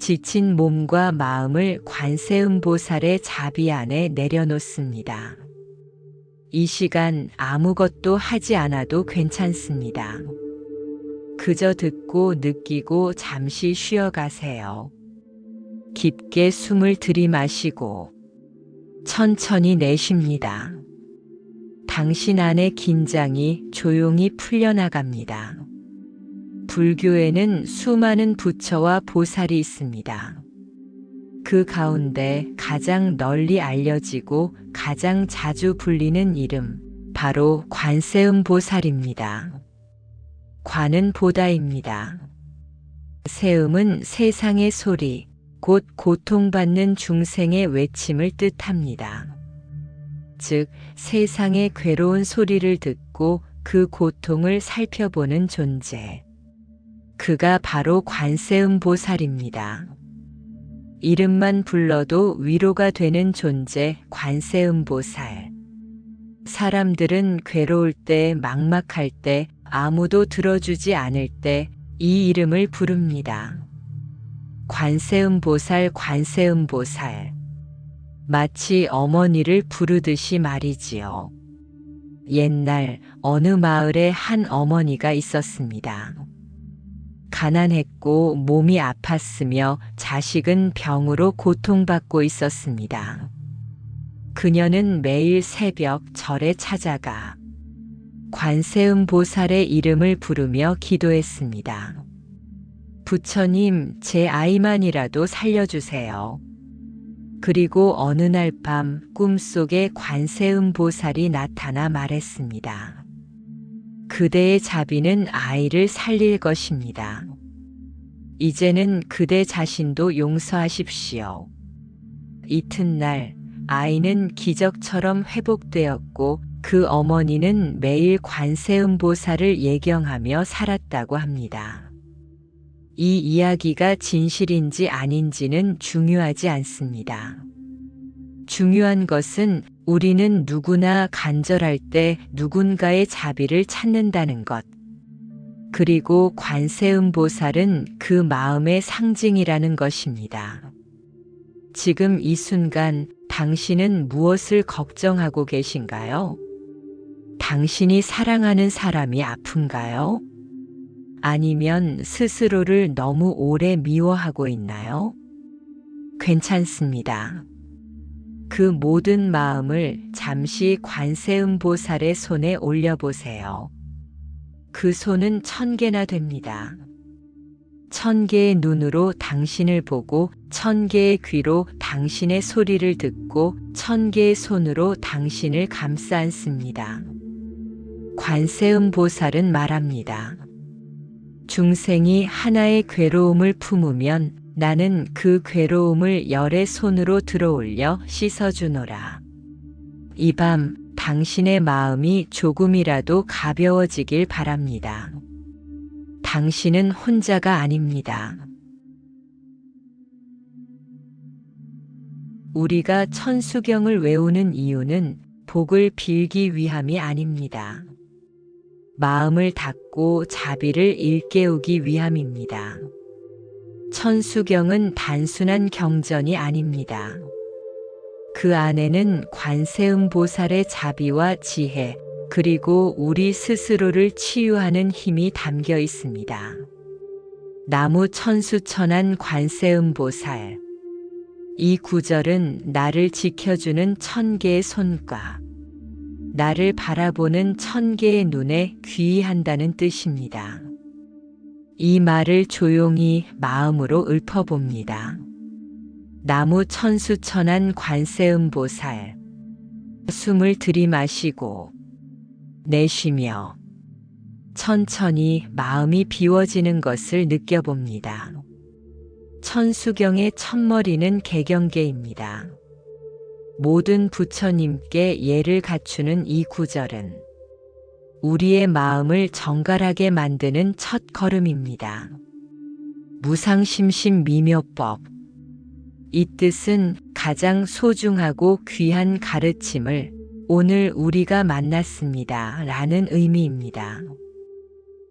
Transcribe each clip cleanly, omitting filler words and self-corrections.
지친 몸과 마음을 관세음보살의 자비 안에 내려놓습니다. 이 시간 아무것도 하지 않아도 괜찮습니다. 그저 듣고 느끼고 잠시 쉬어가세요. 깊게 숨을 들이마시고 천천히 내쉽니다. 당신 안의 긴장이 조용히 풀려나갑니다. 불교에는 수많은 부처와 보살이 있습니다. 그 가운데 가장 널리 알려지고 가장 자주 불리는 이름, 바로 관세음보살입니다. 관은 보다입니다. 세음은 세상의 소리, 곧 고통받는 중생의 외침을 뜻합니다. 즉, 세상의 괴로운 소리를 듣고 그 고통을 살펴보는 존재. 그가 바로 관세음보살입니다. 이름만 불러도 위로가 되는 존재 관세음보살. 사람들은 괴로울 때, 막막할 때, 아무도 들어주지 않을 때 이 이름을 부릅니다. 관세음보살, 관세음보살. 마치 어머니를 부르듯이 말이지요. 옛날 어느 마을에 한 어머니가 있었습니다. 가난했고 몸이 아팠으며 자식은 병으로 고통받고 있었습니다. 그녀는 매일 새벽 절에 찾아가 관세음보살의 이름을 부르며 기도했습니다. 부처님, 제 아이만이라도 살려주세요. 그리고 어느 날 밤 꿈속에 관세음보살이 나타나 말했습니다. 그대의 자비는 아이를 살릴 것입니다. 이제는 그대 자신도 용서하십시오. 이튿날 아이는 기적처럼 회복되었고 그 어머니는 매일 관세음보살을 예경하며 살았다고 합니다. 이 이야기가 진실인지 아닌지는 중요하지 않습니다. 중요한 것은 우리는 누구나 간절할 때 누군가의 자비를 찾는다는 것. 그리고 관세음보살은 그 마음의 상징이라는 것입니다. 지금 이 순간 당신은 무엇을 걱정하고 계신가요? 당신이 사랑하는 사람이 아픈가요? 아니면 스스로를 너무 오래 미워하고 있나요? 괜찮습니다. 그 모든 마음을 잠시 관세음보살의 손에 올려보세요. 그 손은 1000개나 됩니다. 1000개의 눈으로 당신을 보고 1000개의 귀로 당신의 소리를 듣고 1000개의 손으로 당신을 감싸 안습니다. 관세음보살은 말합니다. 중생이 하나의 괴로움을 품으면 나는 그 괴로움을 열의 손으로 들어올려 씻어주노라. 이 밤 당신의 마음이 조금이라도 가벼워지길 바랍니다. 당신은 혼자가 아닙니다. 우리가 천수경을 외우는 이유는 복을 빌기 위함이 아닙니다. 마음을 닫고 자비를 일깨우기 위함입니다. 천수경은 단순한 경전이 아닙니다. 그 안에는 관세음보살의 자비와 지혜, 그리고 우리 스스로를 치유하는 힘이 담겨 있습니다. 나무 천수천안 관세음보살. 이 구절은 나를 지켜주는 1000개의 손과 나를 바라보는 1000개의 눈에 귀의한다는 뜻입니다. 이 말을 조용히 마음으로 읊어봅니다. 나무 천수천안 관세음보살. 숨을 들이마시고 내쉬며 천천히 마음이 비워지는 것을 느껴봅니다. 천수경의 첫머리는 개경계입니다. 모든 부처님께 예를 갖추는 이 구절은 우리의 마음을 정갈하게 만드는 첫 걸음입니다. 무상심심미묘법. 이 뜻은 가장 소중하고 귀한 가르침을 오늘 우리가 만났습니다 라는 의미입니다.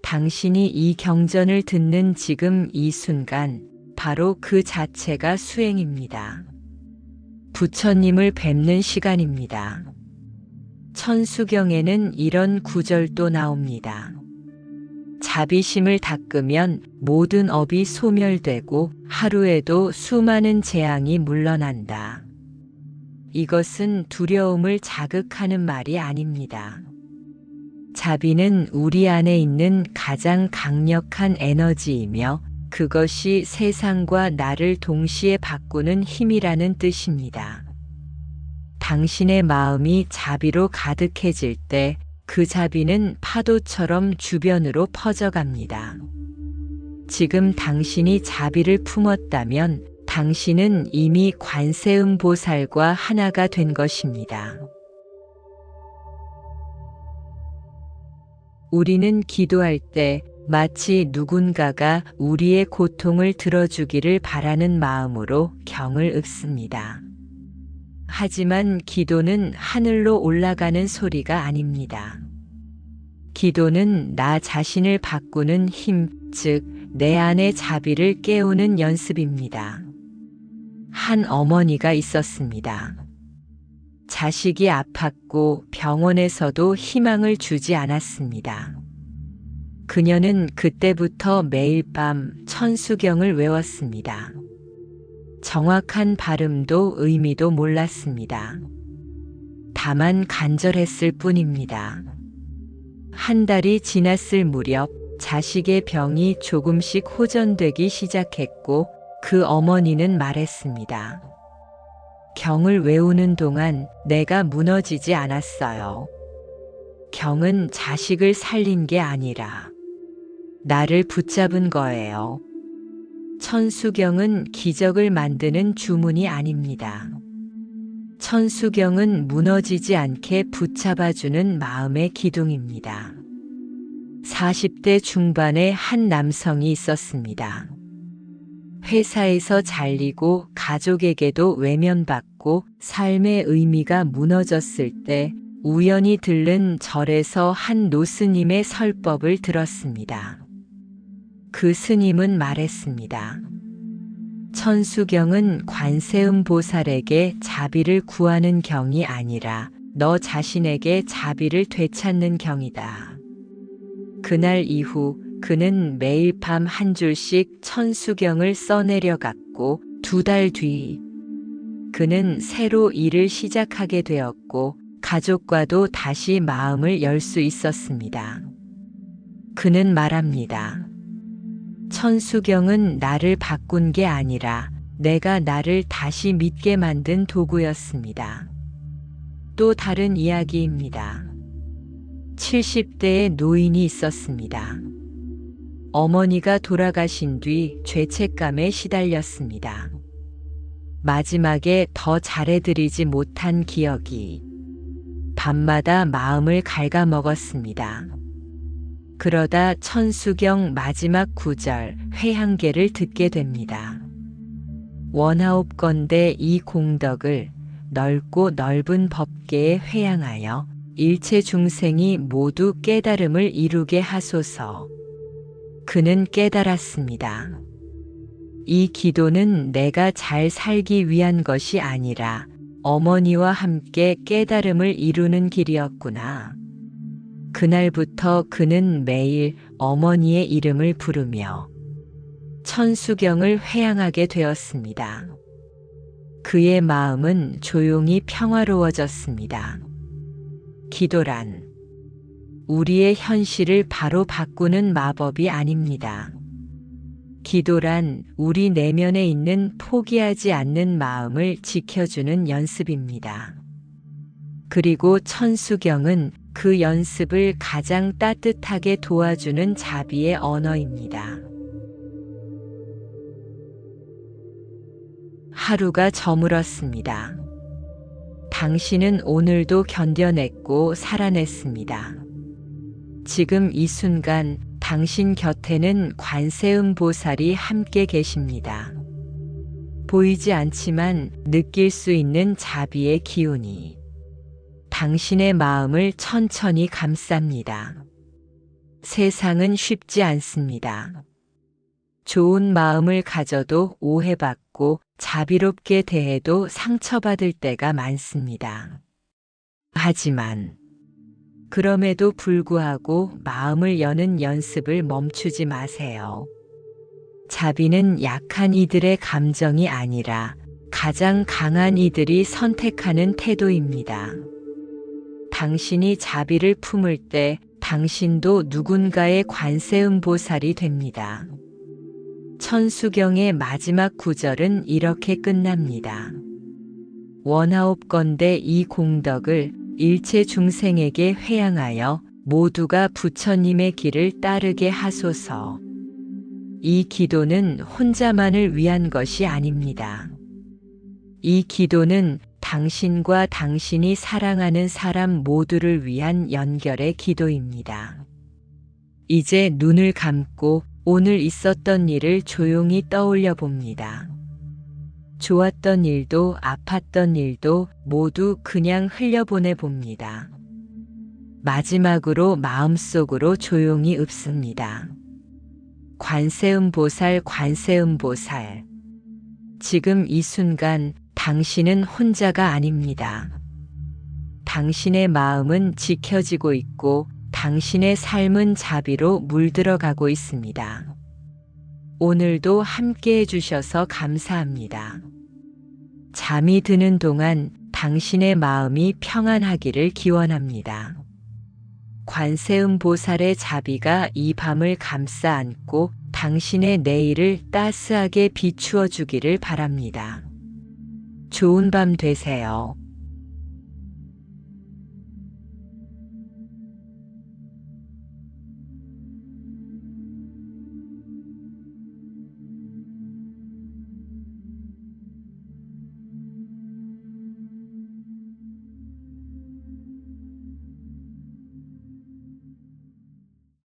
당신이 이 경전을 듣는 지금 이 순간 바로 그 자체가 수행입니다. 부처님을 뵙는 시간입니다. 천수경에는 이런 구절도 나옵니다. 자비심을 닦으면 모든 업이 소멸되고 하루에도 수많은 재앙이 물러난다. 이것은 두려움을 자극하는 말이 아닙니다. 자비는 우리 안에 있는 가장 강력한 에너지이며 그것이 세상과 나를 동시에 바꾸는 힘이라는 뜻입니다. 당신의 마음이 자비로 가득해질 때 그 자비는 파도처럼 주변으로 퍼져갑니다. 지금 당신이 자비를 품었다면 당신은 이미 관세음보살과 하나가 된 것입니다. 우리는 기도할 때 마치 누군가가 우리의 고통을 들어주기를 바라는 마음으로 경을 읊습니다. 하지만 기도는 하늘로 올라가는 소리가 아닙니다. 기도는 나 자신을 바꾸는 힘, 즉, 내 안의 자비를 깨우는 연습입니다. 한 어머니가 있었습니다. 자식이 아팠고 병원에서도 희망을 주지 않았습니다. 그녀는 그때부터 매일 밤 천수경을 외웠습니다. 정확한 발음도 의미도 몰랐습니다. 다만 간절했을 뿐입니다. 한 달이 지났을 무렵 자식의 병이 조금씩 호전되기 시작했고 그 어머니는 말했습니다. 경을 외우는 동안 내가 무너지지 않았어요. 경은 자식을 살린 게 아니라 나를 붙잡은 거예요. 천수경은 기적을 만드는 주문이 아닙니다. 천수경은 무너지지 않게 붙잡아주는 마음의 기둥입니다. 40대 중반의 한 남성이 있었습니다. 회사에서 잘리고 가족에게도 외면받고 삶의 의미가 무너졌을 때 우연히 들른 절에서 한 노스님의 설법을 들었습니다. 그 스님은 말했습니다. 천수경은 관세음보살에게 자비를 구하는 경이 아니라 너 자신에게 자비를 되찾는 경이다. 그날 이후 그는 매일 밤 한 줄씩 천수경을 써내려갔고 2달 뒤 그는 새로 일을 시작하게 되었고 가족과도 다시 마음을 열 수 있었습니다. 그는 말합니다. 천수경은 나를 바꾼 게 아니라 내가 나를 다시 믿게 만든 도구였습니다. 또 다른 이야기입니다. 70대의 노인이 있었습니다. 어머니가 돌아가신 뒤 죄책감에 시달렸습니다. 마지막에 더 잘해드리지 못한 기억이 밤마다 마음을 갉아먹었습니다. 그러다 천수경 마지막 구절 회향계를 듣게 됩니다. 원하옵건대 이 공덕을 넓고 넓은 법계에 회향하여 일체 중생이 모두 깨달음을 이루게 하소서. 그는 깨달았습니다. 이 기도는 내가 잘 살기 위한 것이 아니라 어머니와 함께 깨달음을 이루는 길이었구나. 그날부터 그는 매일 어머니의 이름을 부르며 천수경을 회향하게 되었습니다. 그의 마음은 조용히 평화로워졌습니다. 기도란 우리의 현실을 바로 바꾸는 마법이 아닙니다. 기도란 우리 내면에 있는 포기하지 않는 마음을 지켜주는 연습입니다. 그리고 천수경은 그 연습을 가장 따뜻하게 도와주는 자비의 언어입니다. 하루가 저물었습니다. 당신은 오늘도 견뎌냈고 살아냈습니다. 지금 이 순간 당신 곁에는 관세음보살이 함께 계십니다. 보이지 않지만 느낄 수 있는 자비의 기운이 당신의 마음을 천천히 감쌉니다. 세상은 쉽지 않습니다. 좋은 마음을 가져도 오해받고 자비롭게 대해도 상처받을 때가 많습니다. 하지만 그럼에도 불구하고 마음을 여는 연습을 멈추지 마세요. 자비는 약한 이들의 감정이 아니라 가장 강한 이들이 선택하는 태도입니다. 당신이 자비를 품을 때 당신도 누군가의 관세음보살이 됩니다. 천수경의 마지막 구절은 이렇게 끝납니다. 원하옵건대 이 공덕을 일체 중생에게 회양하여 모두가 부처님의 길을 따르게 하소서. 이 기도는 혼자만을 위한 것이 아닙니다. 이 기도는 당신과 당신이 사랑하는 사람 모두를 위한 연결의 기도입니다. 이제 눈을 감고 오늘 있었던 일을 조용히 떠올려 봅니다. 좋았던 일도 아팠던 일도 모두 그냥 흘려보내 봅니다. 마지막으로 마음속으로 조용히 읊습니다. 관세음보살, 관세음보살. 지금 이 순간 당신은 혼자가 아닙니다. 당신의 마음은 지켜지고 있고 당신의 삶은 자비로 물들어가고 있습니다. 오늘도 함께 해주셔서 감사합니다. 잠이 드는 동안 당신의 마음이 평안하기를 기원합니다. 관세음보살의 자비가 이 밤을 감싸 안고 당신의 내일을 따스하게 비추어 주기를 바랍니다. 좋은 밤 되세요.